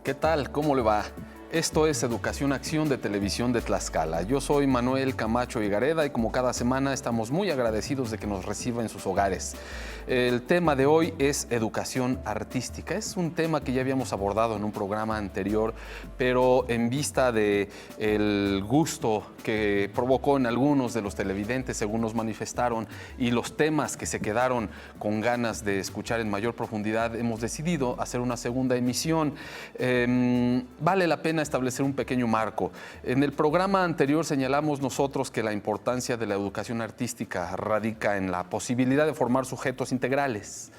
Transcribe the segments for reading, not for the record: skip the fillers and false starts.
¿Qué tal? ¿Cómo le va? Esto es Educación Acción de Televisión de Tlaxcala. Yo soy Manuel Camacho Higareda y como cada semana estamos muy agradecidos de que nos reciba en sus hogares. El tema de hoy es educación artística. Es un tema que ya habíamos abordado en un programa anterior, pero en vista del gusto que provocó en algunos de los televidentes, según nos manifestaron, y los temas que se quedaron con ganas de escuchar en mayor profundidad, hemos decidido hacer una segunda emisión. Vale la pena establecer un pequeño marco. En el programa anterior señalamos nosotros que la importancia de la educación artística radica en la posibilidad de formar sujetos integrales.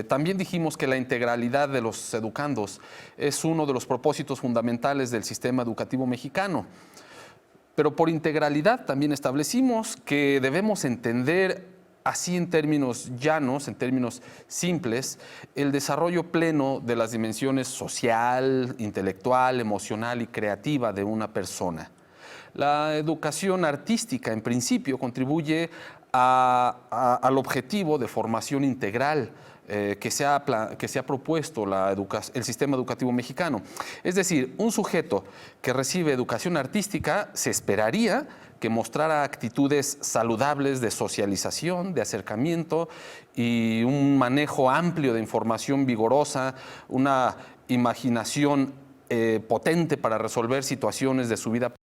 También dijimos que la integralidad de los educandos es uno de los propósitos fundamentales del sistema educativo mexicano. Pero por integralidad también establecimos que debemos entender, así en términos llanos, en términos simples, el desarrollo pleno de las dimensiones social, intelectual, emocional y creativa de una persona. La educación artística, en principio, contribuye al objetivo de formación integral que se ha propuesto el sistema educativo mexicano. Es decir, un sujeto que recibe educación artística se esperaría que mostrara actitudes saludables de socialización, de acercamiento y un manejo amplio de información vigorosa, una imaginación potente para resolver situaciones de su vida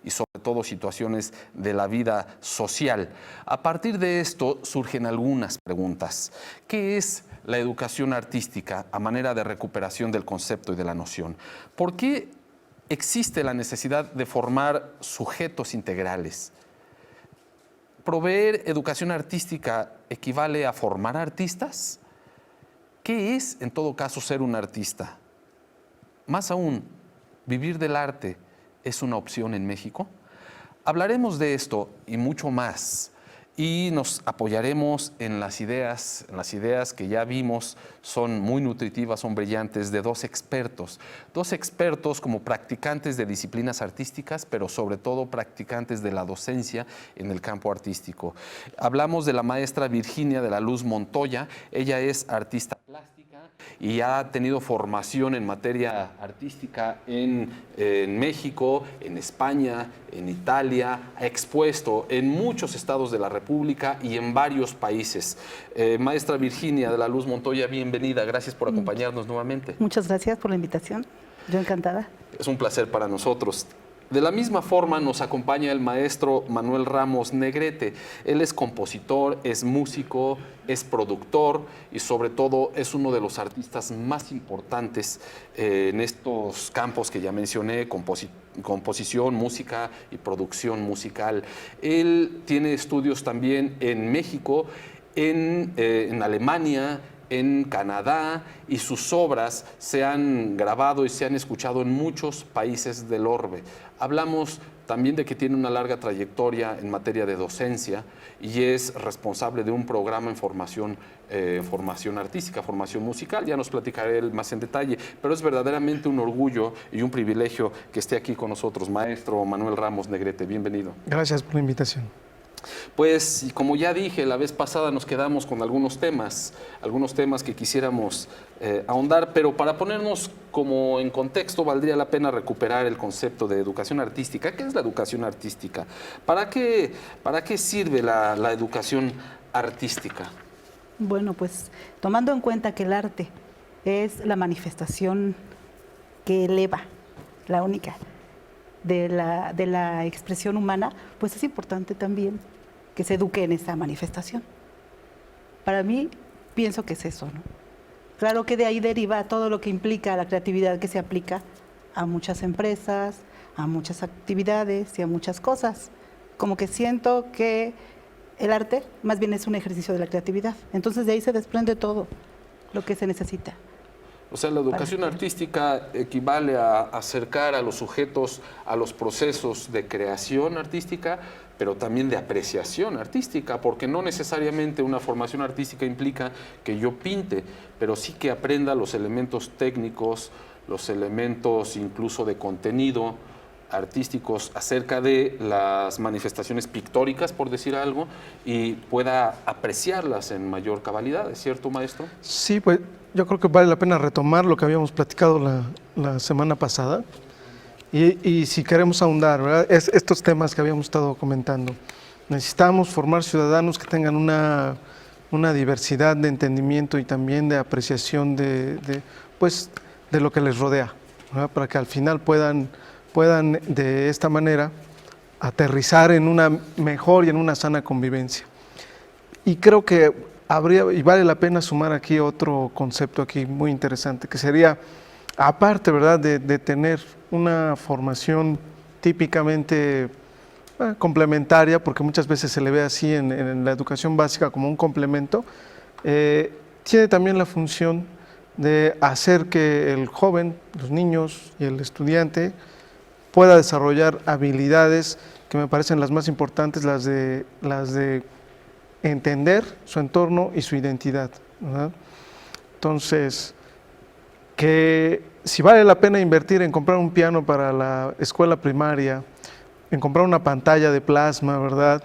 y sobre todo situaciones de la vida social. A partir de esto surgen algunas preguntas. ¿Qué es la educación artística a manera de recuperación del concepto y de la noción? ¿Por qué existe la necesidad de formar sujetos integrales? ¿Proveer educación artística equivale a formar artistas? ¿Qué es, en todo caso, ser un artista? Más aún, ¿vivir del arte es una opción en México? Hablaremos de esto y mucho más, y nos apoyaremos en las ideas que ya vimos son muy nutritivas, son brillantes, de dos expertos como practicantes de disciplinas artísticas, pero sobre todo practicantes de la docencia en el campo artístico. Hablamos de la maestra Virginia de la Luz Montoya. Ella es artista plástica y ha tenido formación en materia artística en México, en España, en Italia, ha expuesto en muchos estados de la República y en varios países. Maestra Virginia de la Luz Montoya, bienvenida, gracias por acompañarnos nuevamente. Muchas gracias por la invitación, yo encantada. Es un placer para nosotros. De la misma forma nos acompaña el maestro Manuel Ramos Negrete. Él es compositor, es músico, es productor y sobre todo es uno de los artistas más importantes en estos campos que ya mencioné, composición, música y producción musical. Él tiene estudios también en México, en Alemania, en Canadá, y sus obras se han grabado y se han escuchado en muchos países del orbe. Hablamos también de que tiene una larga trayectoria en materia de docencia y es responsable de un programa en formación artística, formación musical. Ya nos platicaré más en detalle, pero es verdaderamente un orgullo y un privilegio que esté aquí con nosotros. Maestro Manuel Ramos Negrete, bienvenido. Gracias por la invitación. Pues, como ya dije, la vez pasada nos quedamos con algunos temas que quisiéramos ahondar, pero para ponernos como en contexto, valdría la pena recuperar el concepto de educación artística. ¿Qué es la educación artística? ¿Para qué sirve la educación artística? Bueno, pues tomando en cuenta que el arte es la manifestación que eleva, la única, de la expresión humana, pues es importante también que se eduque en esa manifestación. Para mí, pienso que es eso, ¿no? Claro que de ahí deriva todo lo que implica la creatividad que se aplica a muchas empresas, a muchas actividades y a muchas cosas. Como que siento que el arte más bien es un ejercicio de la creatividad. Entonces de ahí se desprende todo lo que se necesita. O sea, la educación artística equivale a acercar a los sujetos a los procesos de creación artística, pero también de apreciación artística, porque no necesariamente una formación artística implica que yo pinte, pero sí que aprenda los elementos técnicos, los elementos incluso de contenido artísticos acerca de las manifestaciones pictóricas, por decir algo, y pueda apreciarlas en mayor cabalidad. ¿Es cierto, maestro? Sí, pues yo creo que vale la pena retomar lo que habíamos platicado la semana pasada. Y si queremos ahondar, ¿verdad? Estos temas que habíamos estado comentando, necesitamos formar ciudadanos que tengan una diversidad de entendimiento y también de apreciación pues, de lo que les rodea, ¿verdad? Para que al final puedan de esta manera aterrizar en una mejor y en una sana convivencia. Y creo que vale la pena sumar aquí otro concepto aquí muy interesante, que sería, aparte, ¿verdad?, de tener una formación típicamente complementaria, porque muchas veces se le ve así en la educación básica como un complemento, tiene también la función de hacer que el joven, los niños y el estudiante pueda desarrollar habilidades que me parecen las más importantes, las de entender su entorno y su identidad, ¿verdad? Entonces, que si vale la pena invertir en comprar un piano para la escuela primaria, en comprar una pantalla de plasma, ¿verdad?,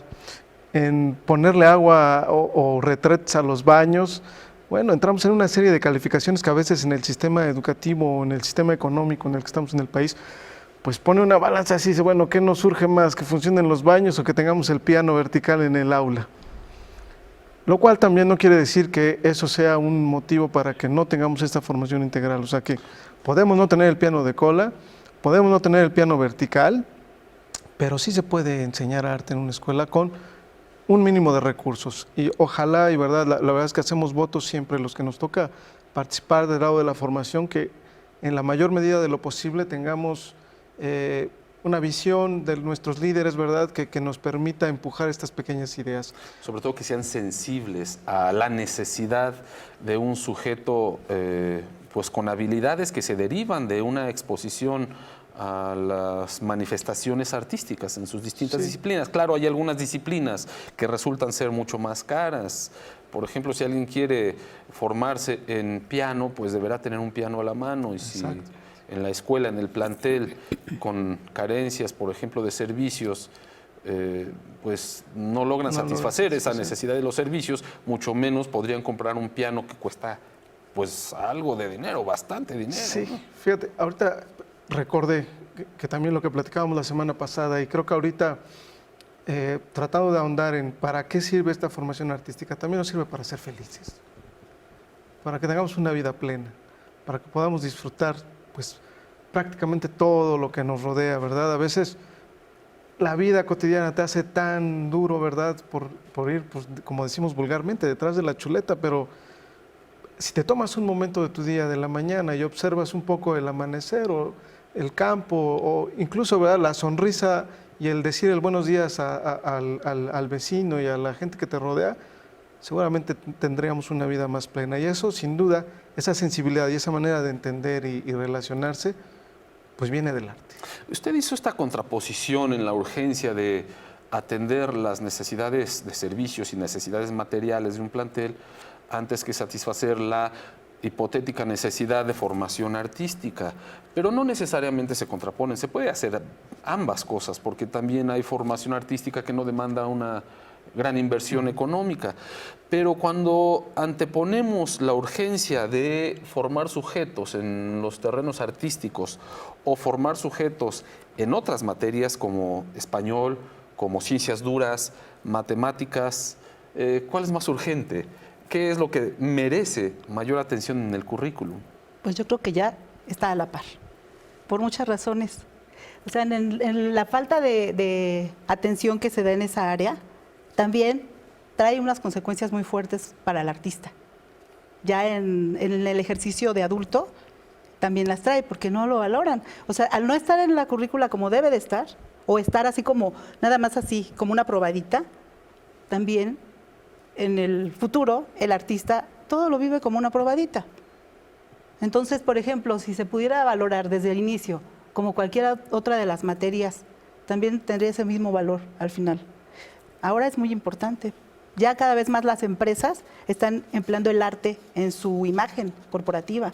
en ponerle agua o retretes a los baños, bueno, entramos en una serie de calificaciones que a veces en el sistema educativo o en el sistema económico en el que estamos en el país, pues pone una balanza así, dice, bueno, ¿qué nos surge más? ¿Que funcionen los baños o que tengamos el piano vertical en el aula? Lo cual también no quiere decir que eso sea un motivo para que no tengamos esta formación integral. O sea que podemos no tener el piano de cola, podemos no tener el piano vertical, pero sí se puede enseñar arte en una escuela con un mínimo de recursos. Y ojalá, y verdad, la verdad es que hacemos votos siempre los que nos toca participar del lado de la formación, que en la mayor medida de lo posible tengamos una visión de nuestros líderes, ¿verdad?, que nos permita empujar estas pequeñas ideas. Sobre todo que sean sensibles a la necesidad de un sujeto pues con habilidades que se derivan de una exposición a las manifestaciones artísticas en sus distintas disciplinas. Claro, hay algunas disciplinas que resultan ser mucho más caras. Por ejemplo, si alguien quiere formarse en piano, pues deberá tener un piano a la mano. Y si en la escuela, en el plantel, con carencias, por ejemplo, de servicios, pues no logran satisfacer esa necesidad de los servicios, mucho menos podrían comprar un piano que cuesta pues algo de dinero, bastante dinero. Sí, ¿no? fíjate, ahorita recordé que también lo que platicábamos la semana pasada, y creo que ahorita tratando de ahondar en para qué sirve esta formación artística, también nos sirve para ser felices, para que tengamos una vida plena, para que podamos disfrutar pues prácticamente todo lo que nos rodea, ¿verdad? A veces la vida cotidiana te hace tan duro, ¿verdad?, por ir, pues, como decimos vulgarmente, detrás de la chuleta, pero si te tomas un momento de tu día, de la mañana, y observas un poco el amanecer o el campo, o incluso, ¿verdad?, la sonrisa y el decir el buenos días al vecino y a la gente que te rodea, seguramente tendríamos una vida más plena. Y eso, sin duda, esa sensibilidad y esa manera de entender y relacionarse, pues viene del arte. Usted hizo esta contraposición en la urgencia de atender las necesidades de servicios y necesidades materiales de un plantel antes que satisfacer la hipotética necesidad de formación artística, pero no necesariamente se contraponen, se puede hacer ambas cosas, porque también hay formación artística que no demanda una gran inversión económica, pero cuando anteponemos la urgencia de formar sujetos en los terrenos artísticos o formar sujetos en otras materias como español, como ciencias duras, matemáticas, ¿cuál es más urgente? ¿Qué es lo que merece mayor atención en el currículum? Pues yo creo que ya está a la par, por muchas razones. O sea, en la falta de atención que se da en esa área, también trae unas consecuencias muy fuertes para el artista. Ya en el ejercicio de adulto también las trae, porque no lo valoran. O sea, al no estar en la currícula como debe de estar, o estar así como, nada más así, como una probadita, también en el futuro, el artista todo lo vive como una probadita. Entonces, por ejemplo, si se pudiera valorar desde el inicio, como cualquier otra de las materias, también tendría ese mismo valor al final. Ahora es muy importante. Ya cada vez más las empresas están empleando el arte en su imagen corporativa.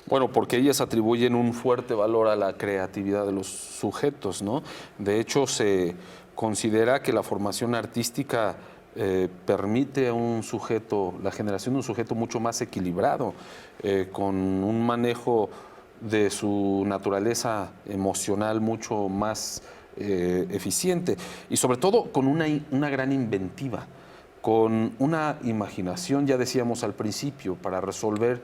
Bueno, porque ellas atribuyen un fuerte valor a la creatividad de los sujetos, ¿no? De hecho, se considera que la formación artística permite a un sujeto, la generación de un sujeto mucho más equilibrado, con un manejo de su naturaleza emocional mucho más eficiente y sobre todo con una gran inventiva, con una imaginación, ya decíamos al principio, para resolver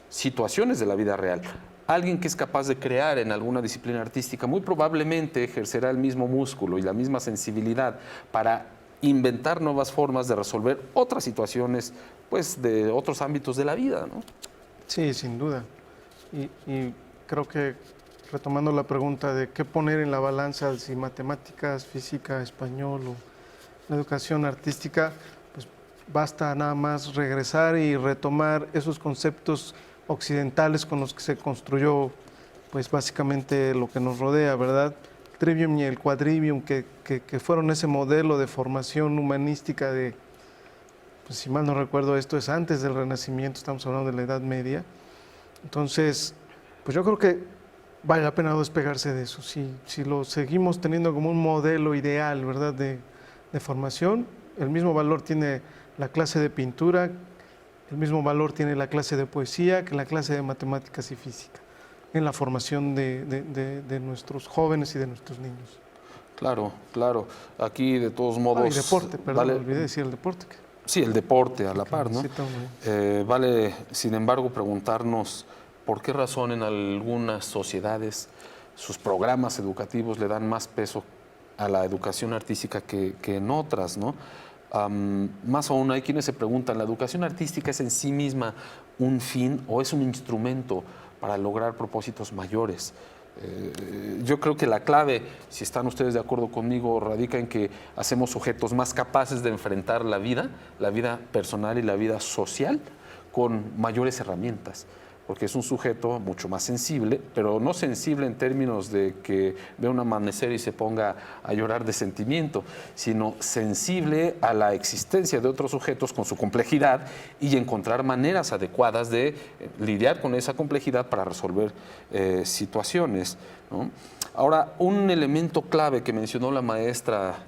situaciones de la vida real. Alguien que es capaz de crear en alguna disciplina artística muy probablemente ejercerá el mismo músculo y la misma sensibilidad para inventar nuevas formas de resolver otras situaciones, pues de otros ámbitos de la vida, ¿no? Sí, sin duda. Y creo que retomando la pregunta de qué poner en la balanza, si matemáticas, física, español o la educación artística, pues basta nada más regresar y retomar esos conceptos occidentales con los que se construyó pues básicamente lo que nos rodea, ¿verdad? Trivium y el quadrivium, que fueron ese modelo de formación humanística de, pues si mal no recuerdo, esto es antes del Renacimiento, estamos hablando de la Edad Media. Entonces, pues yo creo que vale la pena no despegarse de eso. Si lo seguimos teniendo como un modelo ideal, ¿verdad?, de formación, el mismo valor tiene la clase de pintura, el mismo valor tiene la clase de poesía que la clase de matemáticas y física en la formación de nuestros jóvenes y de nuestros niños. Claro, claro. Aquí, de todos modos... y deporte, perdón, me olvidé decir el deporte. Sí, el deporte a la par, ¿no? Vale, sin embargo, preguntarnos por qué razón en algunas sociedades sus programas educativos le dan más peso a la educación artística que en otras, ¿no? Más aún hay quienes se preguntan, ¿la educación artística es en sí misma un fin o es un instrumento para lograr propósitos mayores? Yo creo que la clave, si están ustedes de acuerdo conmigo, radica en que hacemos sujetos más capaces de enfrentar la vida personal y la vida social con mayores herramientas, porque es un sujeto mucho más sensible, pero no sensible en términos de que vea un amanecer y se ponga a llorar de sentimiento, sino sensible a la existencia de otros sujetos con su complejidad y encontrar maneras adecuadas de lidiar con esa complejidad para resolver situaciones, ¿no? Ahora, un elemento clave que mencionó la maestra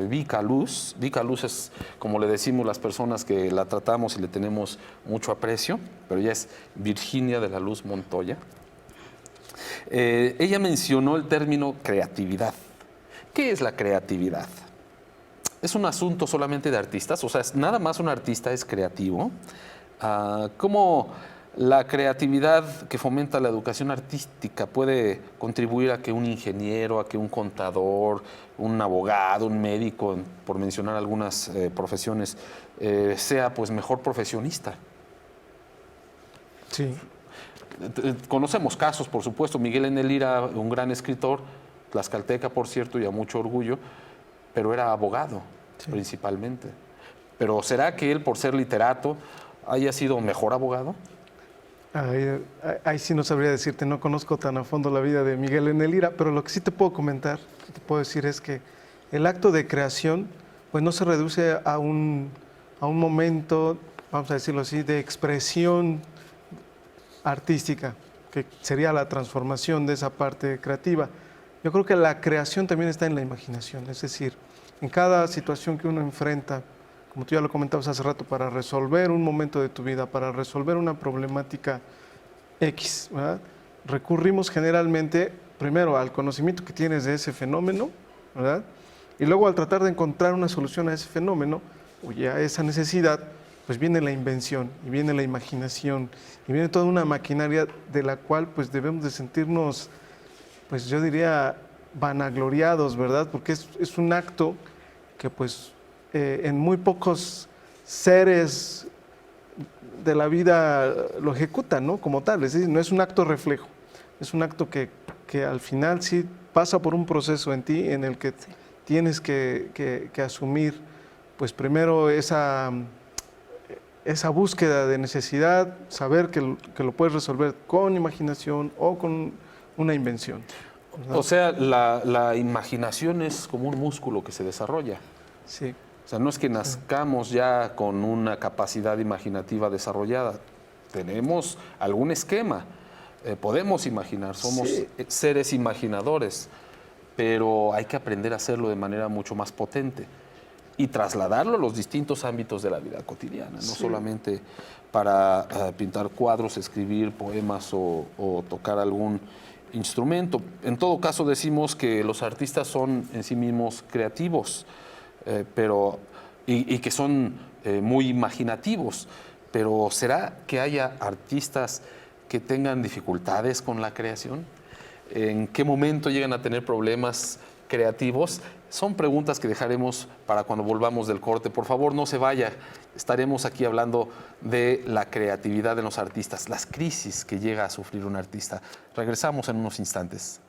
Vica Luz es, como le decimos las personas que la tratamos y le tenemos mucho aprecio, pero ella es Virginia de la Luz Montoya. Ella mencionó el término creatividad. ¿Qué es la creatividad? ¿Es un asunto solamente de artistas? O sea, nada más un artista es creativo. ¿Cómo la creatividad que fomenta la educación artística puede contribuir a que un ingeniero, a que un contador, un abogado, un médico, por mencionar algunas profesiones, sea pues mejor profesionista? Sí. Conocemos casos, por supuesto. Miguel N. Lira, un gran escritor, tlaxcalteca, por cierto, y a mucho orgullo, pero era abogado, sí, principalmente. Pero ¿será que él, por ser literato, haya sido mejor abogado? Ahí sí no sabría decirte, no conozco tan a fondo la vida de Miguel N. Lira, pero lo que sí te puedo comentar, te puedo decir es que el acto de creación pues no se reduce a un momento, vamos a decirlo así, de expresión artística, que sería la transformación de esa parte creativa. Yo creo que la creación también está en la imaginación, es decir, en cada situación que uno enfrenta, como tú ya lo comentabas hace rato, para resolver un momento de tu vida, para resolver una problemática X, ¿verdad?, recurrimos generalmente primero al conocimiento que tienes de ese fenómeno, ¿verdad?, y luego al tratar de encontrar una solución a ese fenómeno, o ya a esa necesidad, pues viene la invención, y viene la imaginación, y viene toda una maquinaria de la cual pues debemos de sentirnos, pues yo diría, vanagloriados, ¿verdad?, porque es un acto que pues en muy pocos seres de la vida lo ejecutan, ¿no?, como tal. Es decir, no es un acto reflejo, es un acto que al final sí pasa por un proceso en ti en el que tienes que asumir, pues primero esa búsqueda de necesidad, saber que lo puedes resolver con imaginación o con una invención, ¿verdad? O sea, la imaginación es como un músculo que se desarrolla. Sí. O sea, no es que nazcamos ya con una capacidad imaginativa desarrollada. Tenemos algún esquema, podemos imaginar, somos seres imaginadores, pero hay que aprender a hacerlo de manera mucho más potente. y trasladarlo a los distintos ámbitos de la vida cotidiana, no solamente para pintar cuadros, escribir poemas o tocar algún instrumento. En todo caso decimos que los artistas son en sí mismos creativos, y que son muy imaginativos, pero ¿será que haya artistas que tengan dificultades con la creación? ¿En qué momento llegan a tener problemas creativos? Son preguntas que dejaremos para cuando volvamos del corte. Por favor, no se vaya. Estaremos aquí hablando de la creatividad de los artistas, las crisis que llega a sufrir un artista. Regresamos en unos instantes.